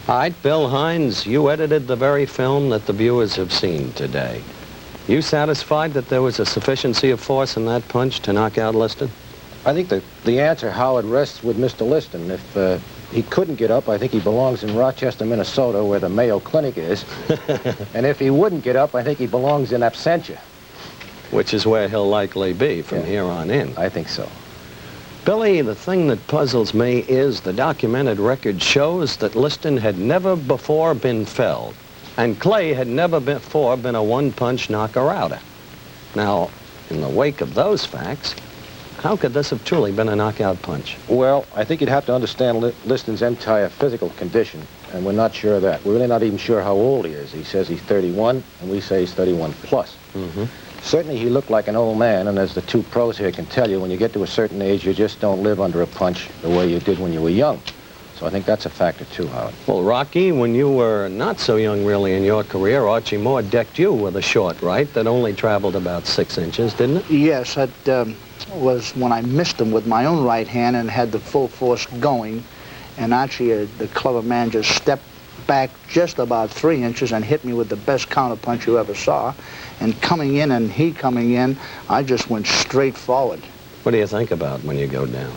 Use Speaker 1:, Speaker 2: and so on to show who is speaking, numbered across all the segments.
Speaker 1: All right, Bill Hines, you edited the very film that the viewers have seen today. You satisfied that there was a sufficiency of force in that punch to knock out Liston?
Speaker 2: I think the answer, Howard, rests with Mr. Liston. If he couldn't get up, I think he belongs in Rochester, Minnesota, where the Mayo Clinic is. And if he wouldn't get up, I think he belongs in absentia.
Speaker 1: Which is where he'll likely be from here on in.
Speaker 2: I think so.
Speaker 1: Billy, the thing that puzzles me is the documented record shows that Liston had never before been felled, and Clay had never before been a one-punch knocker-outer. Now, in the wake of those facts, how could this have truly been a knockout punch?
Speaker 2: Well, I think you'd have to understand Liston's entire physical condition, and we're not sure of that. We're really not even sure how old he is. He says he's 31, and we say he's 31 plus. Certainly he looked like an old man, and as the two pros here can tell you, when you get to a certain age, you just don't live under a punch the way you did when you were young. So I think that's a factor too, Howard.
Speaker 1: Well, Rocky, when you were not so young really in your career, Archie Moore decked you with a short right that only traveled about 6 inches, didn't it?
Speaker 3: Yes, that was when I missed him with my own right hand and had the full force going. And Archie, the clever man, just stepped back just about 3 inches and hit me with the best counterpunch you ever saw. And coming in and he coming in, I just went straight forward.
Speaker 1: What do you think about when you go down?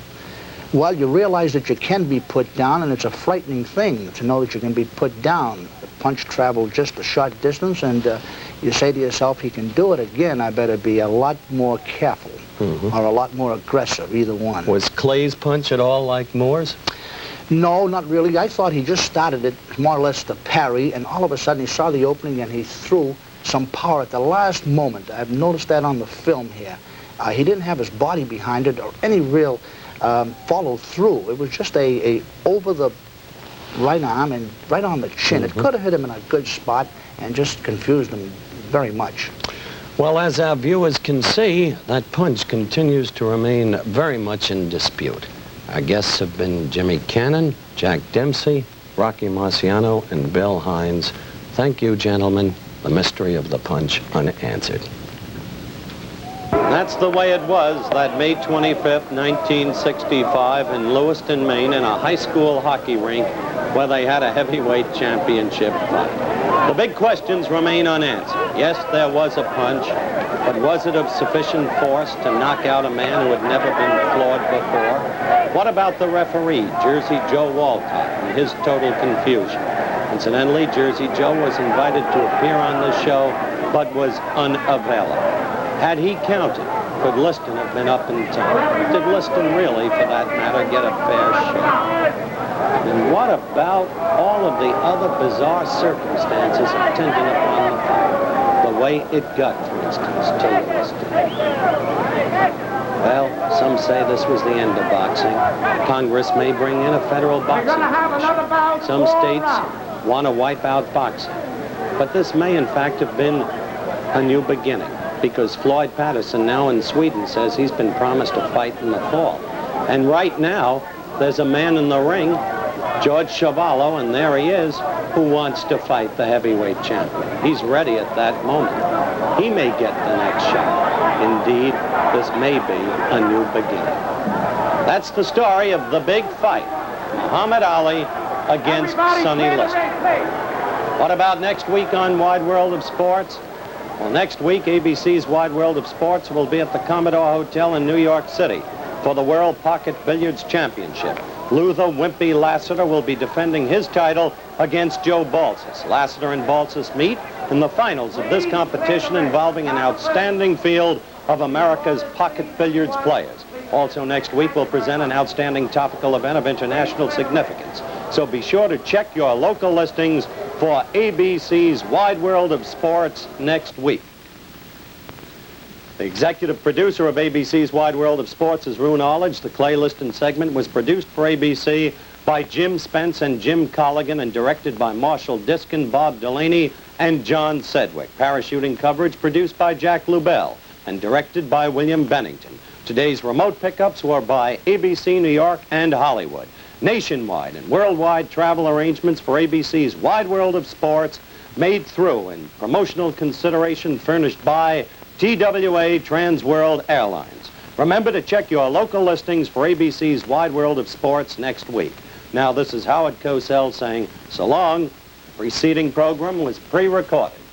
Speaker 3: Well, you realize that you can be put down, and it's a frightening thing to know that you can be put down. The punch traveled just a short distance, and you say to yourself, he can do it again, I better be a lot more careful, or a lot more aggressive, either one.
Speaker 1: Was Clay's punch at all like Moore's?
Speaker 3: No, not really. I thought he just started it more or less to parry, and all of a sudden he saw the opening and he threw some power at the last moment. I've noticed that on the film here. He didn't have his body behind it or any real follow through. It was just a over the right arm and right on the chin. It could have hit him in a good spot and just confused him very much.
Speaker 1: Well, as our viewers can see, that punch continues to remain very much in dispute. Our guests have been Jimmy Cannon, Jack Dempsey, Rocky Marciano, and Bill Hines. Thank you, gentlemen. The mystery of the punch unanswered. That's the way it was that May 25th, 1965 in Lewiston, Maine, in a high school hockey rink where they had a heavyweight championship fight. The big questions remain unanswered. Yes, there was a punch, but was it of sufficient force to knock out a man who had never been floored before? What about the referee, Jersey Joe Walcott, and his total confusion? Incidentally, Jersey Joe was invited to appear on this show, but was unavailable. Had he counted, could Liston have been up in time? Did Liston really, for that matter, get a fair shake? And what about all of the other bizarre circumstances attendant upon the fight? The way it got, for instance, to Liston. Well, some say this was the end of boxing. Congress may bring in a federal boxing commission. Some states want to wipe out boxing. But this may, in fact, have been a new beginning, because Floyd Patterson now in Sweden says he's been promised a fight in the fall. And right now, there's a man in the ring, George Chavallo, and there he is, who wants to fight the heavyweight champion. He's ready at that moment. He may get the next shot. Indeed, this may be a new beginning. That's the story of the big fight, Muhammad Ali against Sonny Liston. What about next week on Wide World of Sports? Well, next week, ABC's Wide World of Sports will be at the Commodore Hotel in New York City for the World Pocket Billiards Championship. Luther Wimpy Lassiter will be defending his title against Joe Balsas. Lassiter and Balsas meet in the finals of this competition involving an outstanding field of America's pocket billiards players. Also next week, we'll present an outstanding topical event of international significance. So be sure to check your local listings for ABC's Wide World of Sports next week. The executive producer of ABC's Wide World of Sports is Rue Knowledge. The Clay Liston segment was produced for ABC by Jim Spence and Jim Colligan and directed by Marshall Diskin, Bob Delaney, and John Sedgwick. Parachuting coverage produced by Jack Lubell and directed by William Bennington. Today's remote pickups were by ABC New York and Hollywood. Nationwide and worldwide travel arrangements for ABC's Wide World of Sports made through and promotional consideration furnished by TWA Trans World Airlines. Remember to check your local listings for ABC's Wide World of Sports next week. Now, this is Howard Cosell saying, so long. Preceding program was pre-recorded.